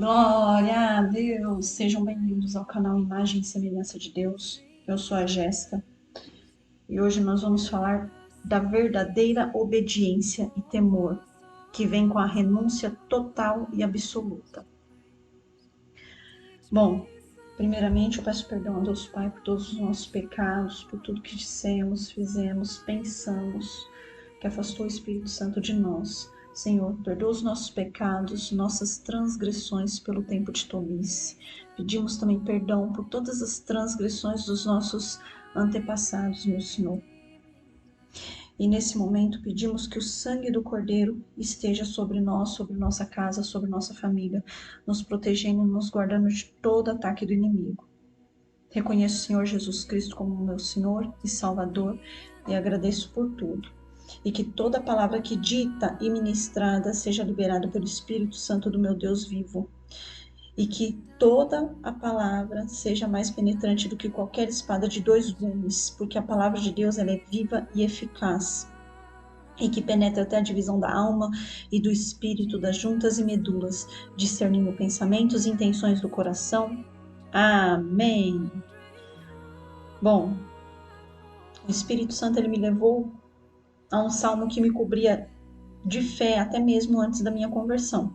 Glória a Deus! Sejam bem-vindos ao canal Imagem e Semelhança de Deus. Eu sou a Jéssica e hoje nós vamos falar da verdadeira obediência e temor, que vem com a renúncia total e absoluta. Bom, primeiramente eu peço perdão a Deus Pai por todos os nossos pecados, por tudo que dissemos, fizemos, pensamos, que afastou o Espírito Santo de nós. Senhor, perdoa os nossos pecados, nossas transgressões pelo tempo de tolice. Pedimos também perdão por todas as transgressões dos nossos antepassados, meu Senhor. E nesse momento pedimos que o sangue do Cordeiro esteja sobre nós, sobre nossa casa, sobre nossa família, nos protegendo e nos guardando de todo ataque do inimigo. Reconheço o Senhor Jesus Cristo como meu Senhor e Salvador e agradeço por tudo. E que toda palavra que dita e ministrada seja liberada pelo Espírito Santo do meu Deus vivo. E que toda a palavra seja mais penetrante do que qualquer espada de dois gumes, porque a palavra de Deus ela é viva e eficaz. E que penetra até a divisão da alma e do espírito, das juntas e medulas, discernindo pensamentos e intenções do coração. Amém. Bom, o Espírito Santo ele me levou a um salmo que me cobria de fé até mesmo antes da minha conversão.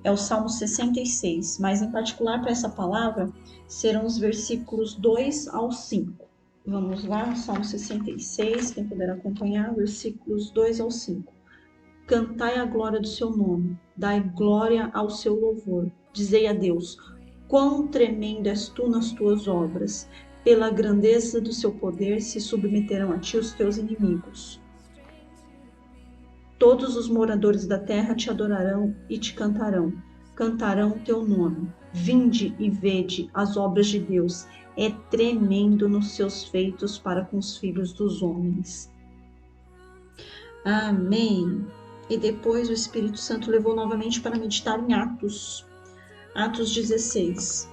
É o Salmo 66, mas em particular para essa palavra serão os versículos 2 ao 5. Vamos lá, Salmo 66, quem puder acompanhar, versículos 2 ao 5. Cantai a glória do seu nome, dai glória ao seu louvor. Dizei a Deus, quão tremendo és tu nas tuas obras. Pela grandeza do seu poder se submeterão a ti os teus inimigos. Todos os moradores da terra te adorarão e te cantarão o teu nome. Vinde e vede as obras de Deus, é tremendo nos seus feitos para com os filhos dos homens. Amém. E depois o Espírito Santo levou novamente para meditar em Atos 16,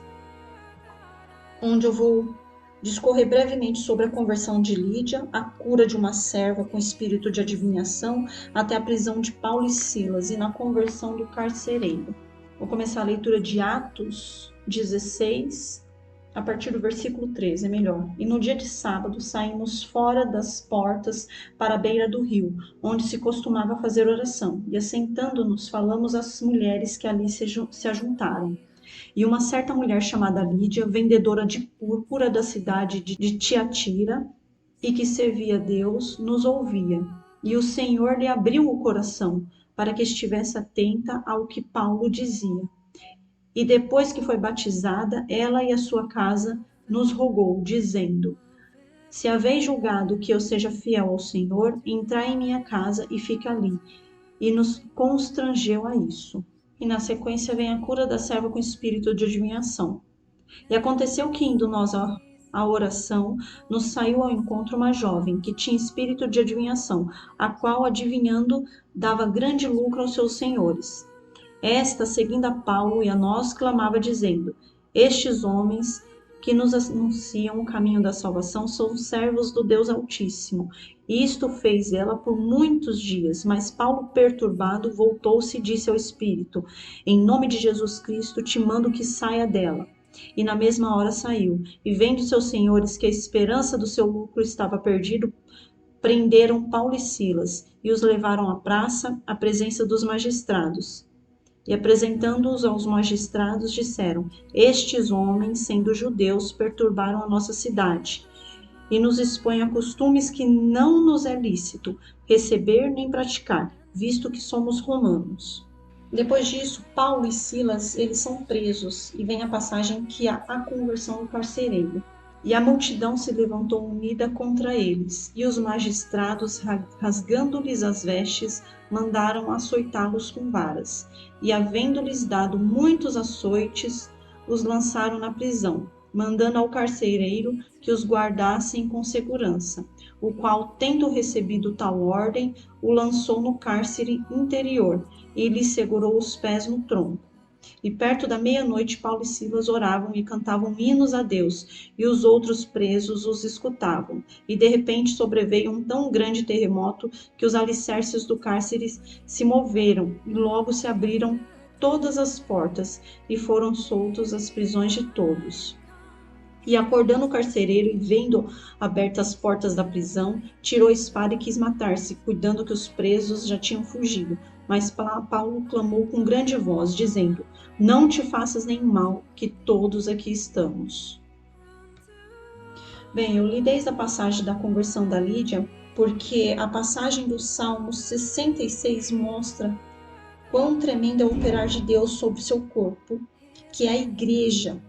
onde eu vou discorrer brevemente sobre a conversão de Lídia, a cura de uma serva com espírito de adivinhação, até a prisão de Paulo e Silas e na conversão do carcereiro. Vou começar a leitura de Atos 16, a partir do versículo 13, é melhor. E no dia de sábado saímos fora das portas para a beira do rio, onde se costumava fazer oração, e assentando-nos falamos às mulheres que ali se ajuntaram. E uma certa mulher chamada Lídia, vendedora de púrpura da cidade de Tiatira, e que servia a Deus, nos ouvia. E o Senhor lhe abriu o coração, para que estivesse atenta ao que Paulo dizia. E depois que foi batizada, ela e a sua casa nos rogou, dizendo, se haveis julgado que eu seja fiel ao Senhor, entrai em minha casa e fica ali. E nos constrangeu a isso. E na sequência vem a cura da serva com espírito de adivinhação. E aconteceu que, indo nós à oração, nos saiu ao encontro uma jovem que tinha espírito de adivinhação, a qual, adivinhando, dava grande lucro aos seus senhores. Esta, seguindo a Paulo e a nós, clamava, dizendo, estes homens que nos anunciam o caminho da salvação são servos do Deus Altíssimo. Isto fez ela por muitos dias, mas Paulo, perturbado, voltou-se e disse ao Espírito, em nome de Jesus Cristo, te mando que saia dela. E na mesma hora saiu, e vendo seus senhores que a esperança do seu lucro estava perdido, prenderam Paulo e Silas, e os levaram à praça, à presença dos magistrados. E apresentando-os aos magistrados, disseram, estes homens, sendo judeus, perturbaram a nossa cidade, e nos expõem a costumes que não nos é lícito receber nem praticar, visto que somos romanos. Depois disso, Paulo e Silas, eles são presos, e vem a passagem que há a conversão do carcereiro. E a multidão se levantou unida contra eles, e os magistrados, rasgando-lhes as vestes, mandaram açoitá-los com varas. E havendo-lhes dado muitos açoites, os lançaram na prisão, mandando ao carcereiro que os guardassem com segurança, o qual, tendo recebido tal ordem, o lançou no cárcere interior, e lhe segurou os pés no tronco. E perto da meia-noite, Paulo e Silas oravam e cantavam hinos a Deus, e os outros presos os escutavam. E de repente sobreveio um tão grande terremoto que os alicerces do cárcere se moveram, e logo se abriram todas as portas, e foram soltos as prisões de todos. E acordando o carcereiro e vendo abertas as portas da prisão, tirou a espada e quis matar-se, cuidando que os presos já tinham fugido. Mas Paulo clamou com grande voz, dizendo: Não te faças nenhum mal, que todos aqui estamos. Bem, eu li desde a passagem da conversão da Lídia, porque a passagem do Salmo 66 mostra quão tremendo é o operar de Deus sobre seu corpo, que é a igreja,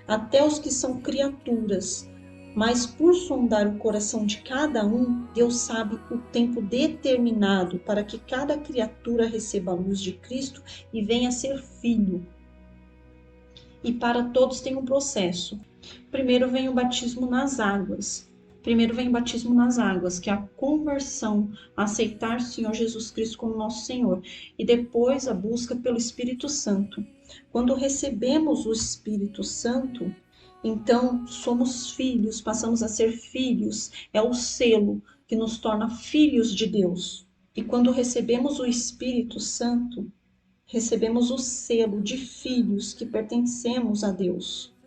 até os que são criaturas. Mas por sondar o coração de cada um, Deus sabe o tempo determinado para que cada criatura receba a luz de Cristo e venha a ser filho. E para todos tem um processo. Primeiro vem o batismo nas águas. Que é a conversão, aceitar o Senhor Jesus Cristo como nosso Senhor. E depois a busca pelo Espírito Santo. Quando recebemos o Espírito Santo, então somos filhos, passamos a ser filhos. É o selo que nos torna filhos de Deus. E quando recebemos o Espírito Santo, recebemos o selo de filhos que pertencemos a Deus.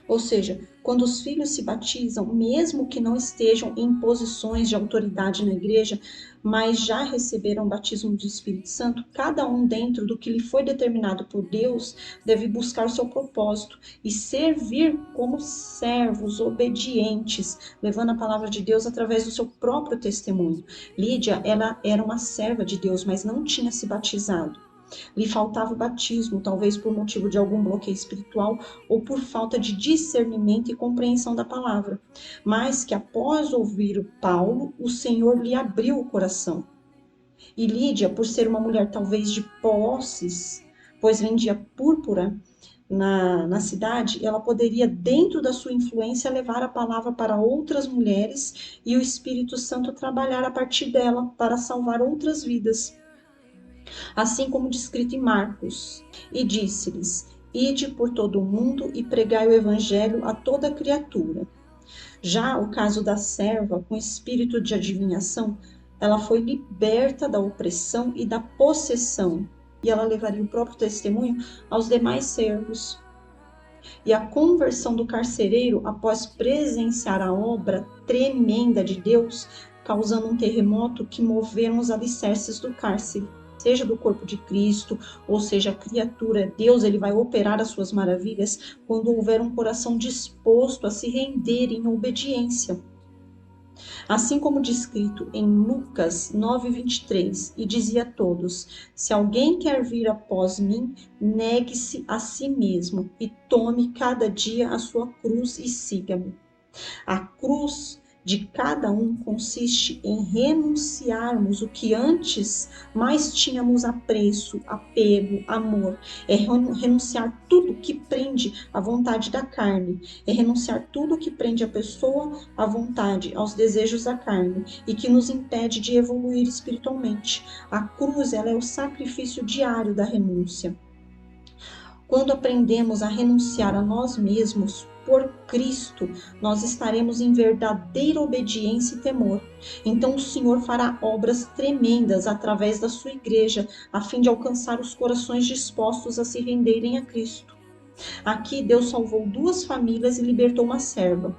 Ou seja, quando os filhos se batizam, mesmo que não estejam em posições de autoridade na igreja, mas já receberam o batismo do Espírito Santo, cada um dentro do que lhe foi determinado por Deus deve buscar o seu propósito e servir como servos obedientes, levando a palavra de Deus através do seu próprio testemunho. Lídia, ela era uma serva de Deus, mas não tinha se batizado. Lhe faltava o batismo, talvez por motivo de algum bloqueio espiritual ou por falta de discernimento e compreensão da palavra. Mas que após ouvir Paulo, o Senhor lhe abriu o coração. E Lídia, por ser uma mulher talvez de posses, pois vendia púrpura na cidade, ela poderia, dentro da sua influência, levar a palavra para outras mulheres e o Espírito Santo trabalhar a partir dela para salvar outras vidas. Assim como descrito em Marcos, e disse-lhes: Ide por todo o mundo e pregai o evangelho a toda criatura. Já o caso da serva com espírito de adivinhação, ela foi liberta da opressão e da possessão, e ela levaria o próprio testemunho aos demais servos. E a conversão do carcereiro, após presenciar a obra tremenda de Deus, causando um terremoto que moveram os alicerces do cárcere, seja do corpo de Cristo, ou seja, a criatura, Deus ele vai operar as suas maravilhas quando houver um coração disposto a se render em obediência. Assim como descrito em Lucas 9:23, e dizia a todos: Se alguém quer vir após mim, negue-se a si mesmo e tome cada dia a sua cruz e siga-me. A cruz de cada um consiste em renunciarmos o que antes mais tínhamos apreço, apego, amor. É renunciar tudo que prende a vontade da carne. É renunciar tudo que prende a pessoa à vontade, aos desejos da carne e que nos impede de evoluir espiritualmente. A cruz, ela é o sacrifício diário da renúncia. Quando aprendemos a renunciar a nós mesmos por Cristo, nós estaremos em verdadeira obediência e temor. Então o Senhor fará obras tremendas através da sua igreja, a fim de alcançar os corações dispostos a se renderem a Cristo. Aqui Deus salvou 2 famílias e libertou uma serva.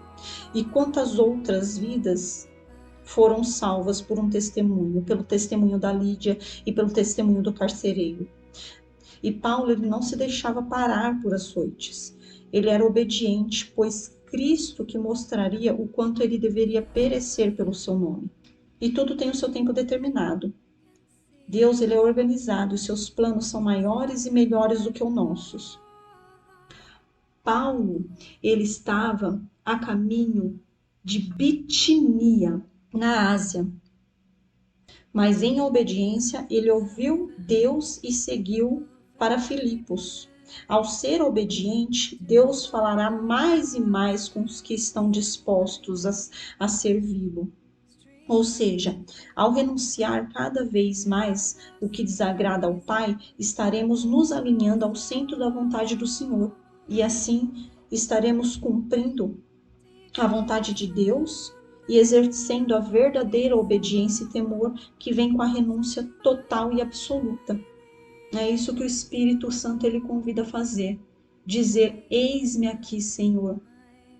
E quantas outras vidas foram salvas por um testemunho, pelo testemunho da Lídia e pelo testemunho do carcereiro. E Paulo ele não se deixava parar por açoites. Ele era obediente, pois Cristo que mostraria o quanto ele deveria perecer pelo seu nome. E tudo tem o seu tempo determinado. Deus ele é organizado e seus planos são maiores e melhores do que os nossos. Paulo ele estava a caminho de Bitinia, na Ásia. Mas em obediência ele ouviu Deus e seguiu para Filipos. Ao ser obediente, Deus falará mais e mais com os que estão dispostos a servi-lo. Ou seja, ao renunciar cada vez mais o que desagrada ao Pai, estaremos nos alinhando ao centro da vontade do Senhor. E assim estaremos cumprindo a vontade de Deus e exercendo a verdadeira obediência e temor que vem com a renúncia total e absoluta. É isso que o Espírito Santo ele convida a fazer. Dizer: eis-me aqui, Senhor,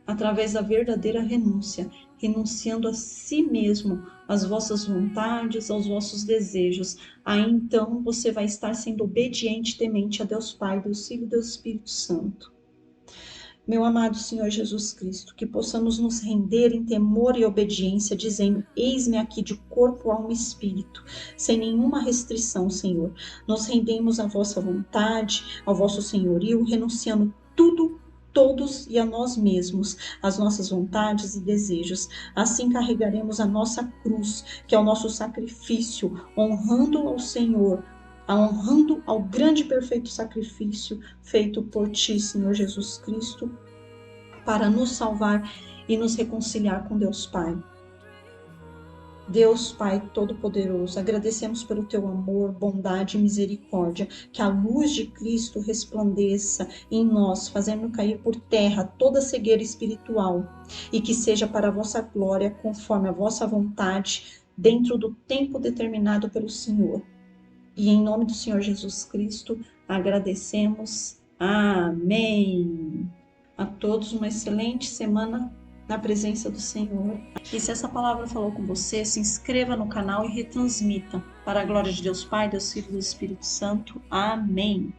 através da verdadeira renúncia, renunciando a si mesmo, às vossas vontades, aos vossos desejos. Aí então você vai estar sendo obediente e temente a Deus Pai, Deus Filho e Deus Espírito Santo. Meu amado Senhor Jesus Cristo, que possamos nos render em temor e obediência, dizendo: eis-me aqui de corpo, alma e espírito, sem nenhuma restrição, Senhor. Nos rendemos à vossa vontade, ao vosso senhorio, renunciando tudo, todos e a nós mesmos, as nossas vontades e desejos. Assim carregaremos a nossa cruz, que é o nosso sacrifício, honrando ao Senhor, honrando ao grande e perfeito sacrifício feito por ti, Senhor Jesus Cristo, para nos salvar e nos reconciliar com Deus Pai. Deus Pai Todo-Poderoso, agradecemos pelo teu amor, bondade e misericórdia, que a luz de Cristo resplandeça em nós, fazendo cair por terra toda cegueira espiritual, e que seja para a vossa glória, conforme a vossa vontade, dentro do tempo determinado pelo Senhor. E em nome do Senhor Jesus Cristo, agradecemos. Amém. A todos uma excelente semana na presença do Senhor. E se essa palavra falou com você, se inscreva no canal e retransmita. Para a glória de Deus Pai, Deus Filho e do Espírito Santo. Amém.